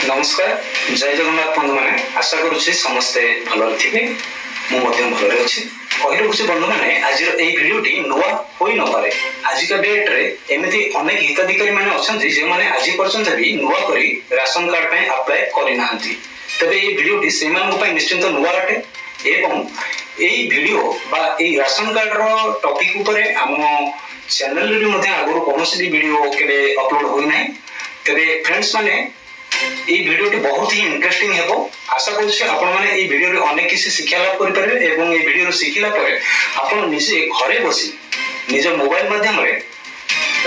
नमस्कार जय जगन्नाथ बंधु मैंने आशा करुच्ची समस्ते भल थे मुझे भल अच्छी कही रखुच्छे बंधु मैंने आज भिडियोटी नुआ हो न पारे आजिका डेट रे एमती अनेक हिताधिकारी मैंने अच्छा जो मैंने आज पर्यंत भी नुआ करी राशन कार्ड पे अप्लाई करना तेरे ये भिडियोटी से निश्चिंत नुआ अटे एवं यही भिडियो बा ये राशन कार्ड रो टॉपिक ऊपर आम चैनल रे भी आगु कौन भी भिडियो केबे अपलोड होई नै तेरे फ्रेंड्स माने ये भिडियोटी बहुत ही इंटरेस्टिंग हेबो आशा करूछि आपण माने ये भिडियो रे अनेक किसी शिक्षा लाभ करि परबे एवं ये भिडियो शिखिला परे आपण निजे घरे बसी निज मोबाइल माध्यम रे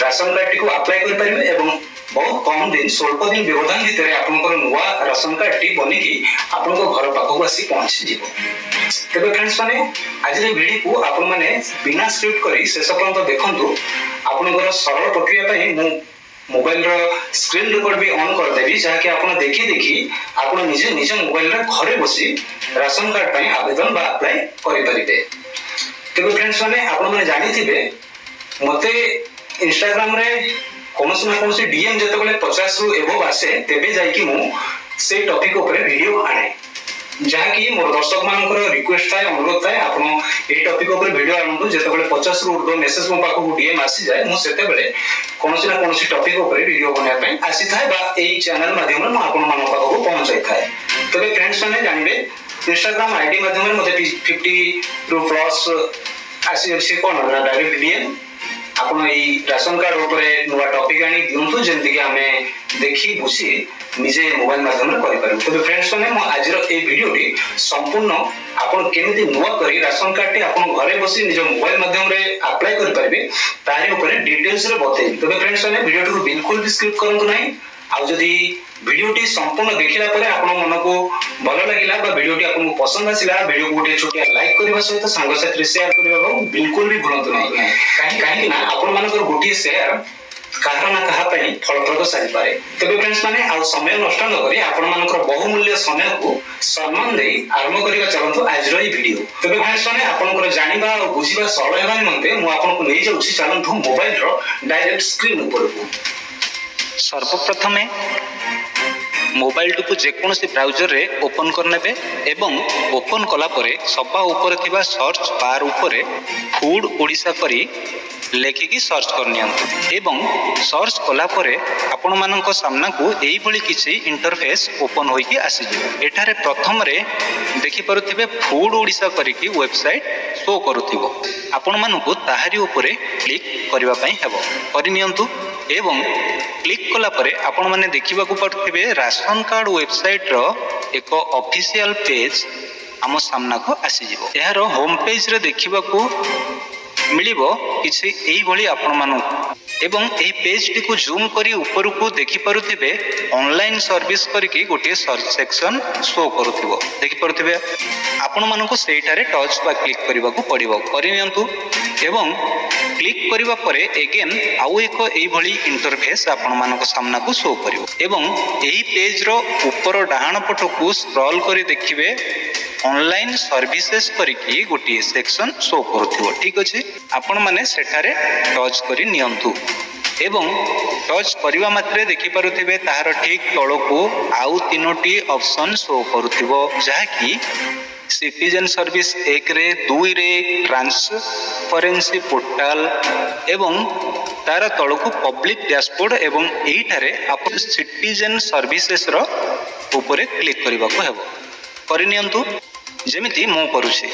राशन कार्ड को अप्लाई करि परबे एवं बहुत कम दिन स्वल्प दिन व्यवधान भितर आपनकर नुआ राशन कार्ड टी बनिकी आपनको घर पाखक आसी पहुंची जीवो तबे फ्रेंड्स माने आज रे वीडियो को आपण माने बिना स्क्रिप्ट करी शेष पर्यंत देखंतु आपनकर सरल प्रक्रिया पई मु मोबाइल रो स्क्रीन रिकॉर्ड भी ऑन कर देबी जहा कि आपण देखि देखि आपण निजे निज मोबाइल रे घरे बसी राशन कार्ड पई आवेदन बा अप्लाई करि परिबे तबे फ्रेंड्स माने आपण माने जानि थिबे मते इंस्टाग्राम रे कोनोसी ना कोनोसी डीएम जते बेले 50 रु एबो आसे तेबे जाई कि मु से टॉपिक ऊपर वीडियो आणे जहा कि मोर दर्शक मानकर रिक्वेस्ट थाए अनुरोध थाए आपण ए टॉपिक ऊपर वीडियो आनंदु जते बेले 50 रु ऊर्ध्व मेसेज मो पाखो डीएम आसी जाए मु सेते बेले कोनोसी ना कोनोसी टॉपिक ऊपर वीडियो बना पे आसी थाए बा एई चैनल माध्यम रे मु आपण मान पाखो पहुंचाई थाए तबे फ्रेंड्स माने जानिबे इंस्टाग्राम आईडी माध्यम रे मते 50 रु प्लस आसी अछि कोन डायरेक्ट डीएम आपण एई राशन कार्ड ऊपर नुवा टॉपिक आनी दियंतु जेंति कि हमें देखि बुझी निजे मोबाइल माध्यम रे करि पारु तो फ्रेंड्स माने मो आज रो ए वीडियोटी संपूर्ण आपण केमिति नुवा करी राशन कार्ड टी आपण घरे बसी निज मोबाइल माध्यम रे अप्लाई करि परिबे तारि ऊपर डिटेल्स रे बतै तो फ्रेंड्स माने वीडियोटी को बिल्कुल भी स्किप करंतु नाही आ जदी वीडियोटी संपूर्ण देखिला परे आपण मन को भलो लागिला बा वीडियोटी आपन को पसंद आसिला वीडियो को गोटे छोटिया लाइक करबा सहित संग साथी शेयर करबा बिल्कुल भी भूलंतु नाही काहे ना आपण मन को गोटे शेयर कहार ना कहा पई फलप्रद सारी पारे तबे फ्रेंड्स माने आ समय नष्ट न करी आपण मानकर बहुमूल्य समय को सम्मान दे आरंभ करिवा चलंतु आज रो ई वीडियो तबे फ्रेंड्स माने आपनकर जानिबा और बुझिबा सरल हेबा निमंते मु आपन को नै जाउछि चलंतु मोबाइल रो डायरेक्ट स्क्रीन ऊपर को सर्वप्रथमे मोबाइल को जेकोसी ब्राउजर रे ओपन करनेबे एवं ओपन कला परे सबा ऊपर थिबा सर्च बार ऊपर फूड ओडिशा करी लेखिकी सर्च करनियंतु एवं सर्च कला परे आपण मानक सामना को एई भली किछि इंटरफेस ओपन होई कि आसी जे एठारे प्रथम रे देखि परथिबे फूड ओडिशा करी कि वेबसाइट शो करूथिबो आपण मानक ताहारी ऊपर क्लिक करबा पई हेबो करनियंतु एवं क्लिक कला परे आपण माने देखिबा को पड़थिबे राशन कार्ड वेबसाइट रो एक ऑफिशियल पेज आम सामना को आसी जिवो एहारो होम पेज रे देखिबा को मिलिबो किछि एई भली आपण मानु एवं एई पेज टी को जूम करी ऊपर को देखि परुथिबे ऑनलाइन सर्विस करके गोटे सर्च सेक्शन शो करूथिबो देखि परुथिबे आपण मानु को सेठारे टच बा क्लिक करबा को पड़िबो करिनियंतु एवं क्लिक करिबा परे अगेन आउ एक एई भली इंटरफेस आपण मानक सामना को शो करिवो एवं एई पेज रो ऊपर डाहाण पट को स्क्रॉल करी देखिबे ऑनलाइन सर्विसेस करिकी गोटे सेक्शन शो करूथिबो ठीक अछि आपण माने सेठारे टच करी नियंतु एवं टच करिवा मात्रे देखि पारुथिबे ताहार ठीक तळको आउ तीनोटी ऑप्शन शो करूथिबो जहा कि सिटीजन सर्विस 1 रे 2 रे ट्रांसपेरेंसी पोर्टल एवं तार तळको पब्लिक डैशबोर्ड एवं एठारे आपण सिटीजन सर्विसेस रो ऊपर क्लिक करबा को हेबो करनियंतु जेमिति मो करूछि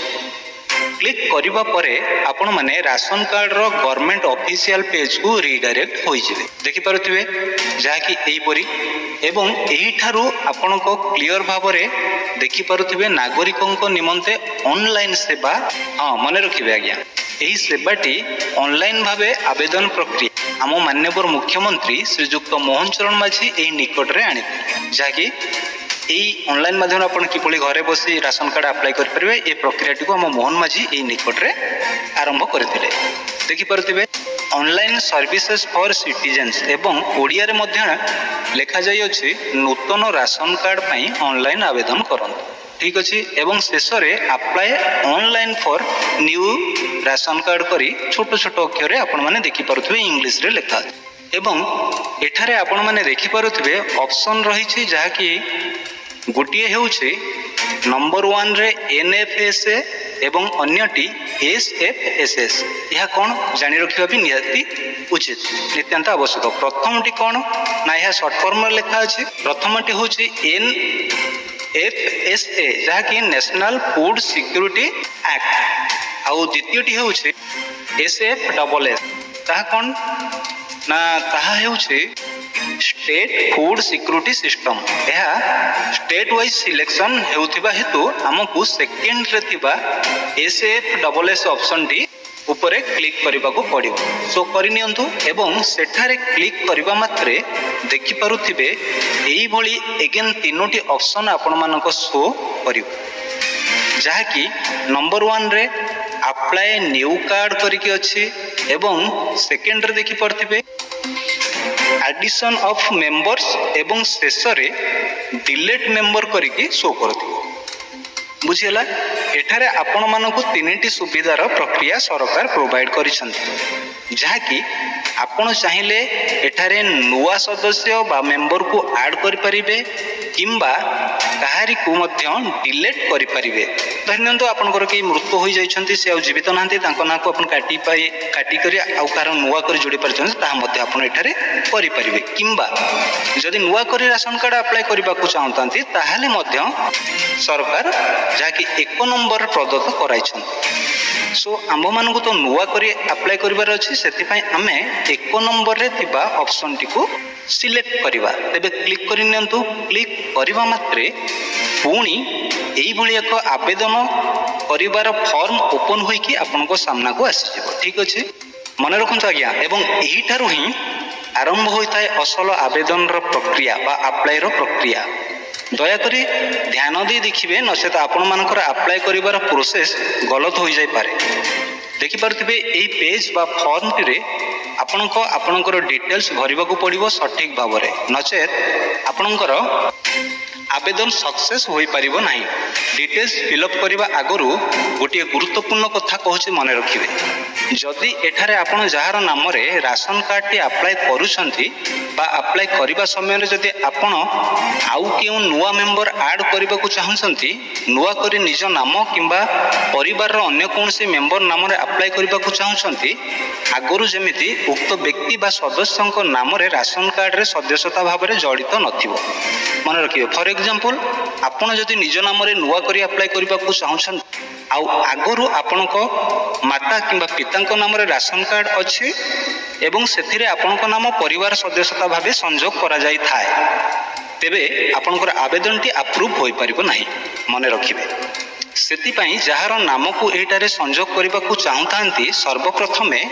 क्लिक करिबा परे आपण माने राशन कार्ड रो गवर्नमेंट ऑफिशियल पेज को रीडायरेक्ट होई जिवे देखि पारुथिबे जहा कि एई परी एवं एही थारु आपण को क्लियर भाबरे देखि पारुथिबे नागरिकों को निमंते ऑनलाइन सेवा हां मने रखिबे आज्ञा एही सेवाटी ऑनलाइन भाबे आवेदन प्रक्रिया आम माननीय मुख्यमंत्री श्रीजुक्त मोहन चरण माझी एही निकट रे आनि जहा कि एई ऑनलाइन माध्यम आपण किपळी घरे बसी राशन कार्ड अप्लाई कर परबे ए प्रक्रियाटी को हम मोहन माझी एई निकट रे आरंभ करथिले देखि परथिबे ऑनलाइन सर्विसेज फॉर सिटीजन्स एवं ओडिया रे मध्य लेखा जाय अछि नूतन राशन कार्ड पई ऑनलाइन आवेदन करंतु ठीक अछि एवं शेष रे apply online for new ration card करी छोट छोट अक्षर रे आपण माने देखि परथिबे इंग्लिश रे लेखा एवं एठारे आपण माने देखि पारुथिबे ऑप्शन रही जहाँकि गोटे होउछि नंबर 1 रे NFSA एवं अन्यटी SFSS। यह कौन जानी रखिबा भी निहाती उचित नित्यांत आवश्यक। प्रथमटी कौन ना यह शॉर्ट फॉर्म लिखा अछि। प्रथमटी होउछि NFSA जहाँकि नेशनल फूड सिक्योरिटी एक्ट आउ द्वितीयटी होउछि SFSS ताहा कौन ना ताहा होउछि स्टेट फूड सिक्योरिटी सिस्टम। यह स्टेट वाइज सिलेक्शन हेउथिबा हेतु हमकु सेकेंड रे थिबा SFSS ऑप्शन टी ऊपर क्लिक करने को पड़ो। सो करनियंतु एवं सेठारे क्लिक करबा मात्रे देखि पारुथिबे एई भली एगेन तीनोटी ऑप्शन आपण मानको शो करिवो जहाँकि नंबर 1 रे अप्लाई न्यू कार्ड करके अछि एवं सेकेंड रे देखि पारुथिबे एडिशन ऑफ मेंबर्स एवं शेष रे डिलीट मेंबर करके शो करथिबो। बुझिला एठारे आपण मानकु तीनटी सुविधार प्रक्रिया सरकार प्रोवाइड करिसंती जहाँकि आपण चाहिले एठारे नुआ सदस्य बा मेंबर को ऐड करि परिबे किंबा कहारी को मध्य डिलीट करि परिबे। धन्यवाद आपनकर के मृत्यु होई जाइछंती से आ जीवित नांती तांको ना को अपन काटी करी आ कार नुआ करी जोड़ी परछन ता मध्य आपण एठारे करि परिबे किंबा जदि नुआ करी राशन कार्ड अप्लाई करबा को चाहतांती ताहाले मध्य सरकार जहाँकि 1 नंबर प्रदत्त कराइछन। सो आम मानक तो नुआ करी अप्लाई करिवार अछि सेति पई आमे 1 नंबर रे थिबा ऑप्शन टी को सिलेक्ट करिवा। तेबे क्लिक करि नियंतु। क्लिक करिवा मात्रे पुणी एई भली एक आवेदन करिवार फॉर्म ओपन होई कि आपन को सामना को आसी जेबो। ठीक अछि मने रखंतु आज्ञा। एवं एही थारु ही आरंभ होइताय असल आवेदन रो प्रक्रिया बा अप्लाई रो प्रक्रिया। दयाकरी ध्यान दे देखिबे नचेत आपण मानकर अप्लाई करिवार प्रोसेस गलत हो जाय पारे। देखि पारथिबे एई पेज बा फॉर्म रे आपणकर डिटेल्स भरिबा को पड़िबो सठिक भाबरे नचेत आपणकर आवेदन सक्सेस होई परिबो नाही। डिटेल्स फिलअप करबा आगरु गोटे गुरुत्वपूर्ण कथा कहूछि मने रखिबे। जदि एठारे आपण जहार नाम रे राशन कार्ड टी अप्लाई करूछंती बा अप्लाई करबा समय रे जदि आपण आउ केउ नुआ मेंबर ऐड करबा को चाहछंती नुआ करी निज नाम किंबा परिवार रो अन्य कोनसी मेंबर नाम रे अप्लाई करबा को चाहछंती आगरु जेमिति उक्त व्यक्ति बा सदस्यक नाम रे राशन कार्ड रे सदस्यता भाव रे जड़ित नथिबो मन रखिबे। फॉर एग्जांपल आपण जदि निज नाम रे नुआ करी अप्लाई करबा को चाहछन आउ आगरु आपणको माता किंबा पितांक नाम रे राशन कार्ड अछि एवं सेथिरे आपणको नाम परिवार सदस्यता भाबे संयोग करा जाई थाए तेबे आपणकर आवेदन टी अप्रूव होई परिबो नाही मने रखिबे। सेति पई जहार नाम को एटारे संयोग करबा को चाहतांती सर्वप्रथमे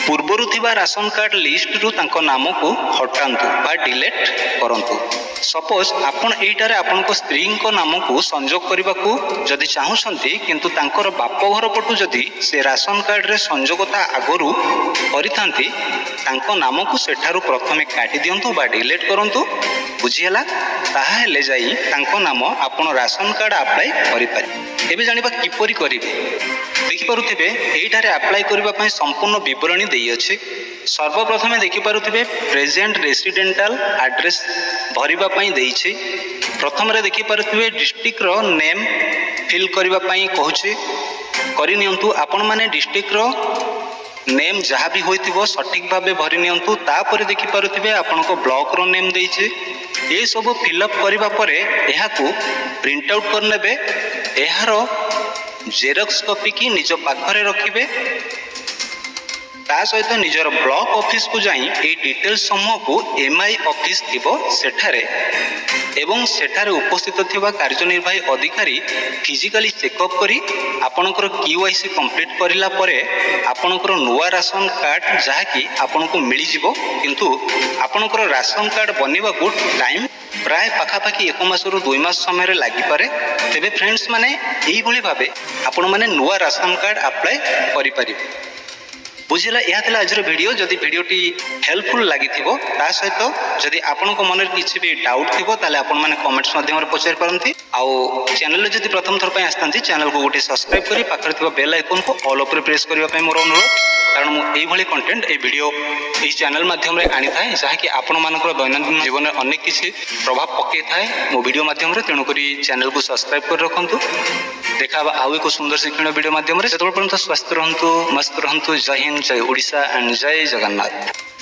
पूर्वरु थिबा राशन कार्ड लिस्ट रु तांको नाम को हटांतु बा डिलीट करंतु। सपोज आपण एटारे आपनको स्त्री को नाम को संयोग करबा को जदि चाहूछंती किंतु तांकर बाप घर पटु जदि से राशन कार्ड रे संयोगता आगरु करिथांती तांको नाम को सेठारु प्रथमे काटी दियंतु बा डिलीट करंतु। बुझियला ताहा हेले जाई तांको नाम आपण राशन कार्ड अप्लाई करि पारि। एबे जानिबा किपरि करिवे देखि पारुथिबे एटारे अप्लाई करबा पई संपूर्ण विवरणी देई अछि। सर्वप्रथमे देखि पारुथिबे प्रेजेंट रेसिडेंटल एड्रेस भरिबा पई देई छी। प्रथम रे देखि पारुथिबे डिस्ट्रिक्ट रो नेम फिल करबा पई कहूची करि नियंतु। आपण माने डिस्ट्रिक्ट रो नेम जहाँ भी होइथिबो सठिक भाबे भरि नियंतु। तापरे देखि पारुथिबे आपनको ब्लॉक रो नेम देई छी। ए सब फिलअप करबा परे एहाकू प्रिंट आउट कर नेबे। एहारो जेरक्स कॉपी की निज पाखरे रखिबे। ता सहित निजर ब्लॉक ऑफिस को जाई ए डिटेल्स समूह को एमआई ऑफिस थिबो सेठारे एवं सेठारे उपस्थित थिबा कार्यनिर्वाही अधिकारी फिजिकली चेकअप करी आपनकर केवाईसी कंप्लीट करिला परे आपनकर नुआ राशन कार्ड जहा कि आपनको मिली जिवो। किंतु आपनकर राशन कार्ड बनिबा को टाइम प्राय पाखापाखि 1 मास रु 2 मास समय रे लागि पारे। तेबे फ्रेंड्स माने एई भली भाबे आपण माने नुआ राशन कार्ड अप्लाई करि पारिबे। बुझिला या थिला आजर वीडियो जदि वीडियोटी हेल्पफुल लागि थिबो ता सहित जदि आपनको मन किछि भी डाउट थिबो ताले आपण माने कमेंट्स माध्यम रे पचारि परंती आउ चैनल रे जदि प्रथम थर पय आस्तंती चैनल को गोटे सब्सक्राइब करी पाखर थिबा बेल आइकन को ऑल ऊपर प्रेस करिवा पय मोर अनुरोध कारण मु एई भली कंटेंट ए वीडियो ए चैनल माध्यम रे आनी थाए जहा कि आपण मानकर दैनंदिन जीवन में अनेक किछि प्रभाव पके थाए मो वीडियो माध्यम रे तेणु करी चैनल को सब्सक्राइब कर रखंतु देखा आउ एक सुंदर शिक्षण वीडियो माध्यम रे सेतबे पर्यंत स्वस्थ रहंतु मस्त रहंतु जय हिंद जय ओडिशा एंड जय जगन्नाथ।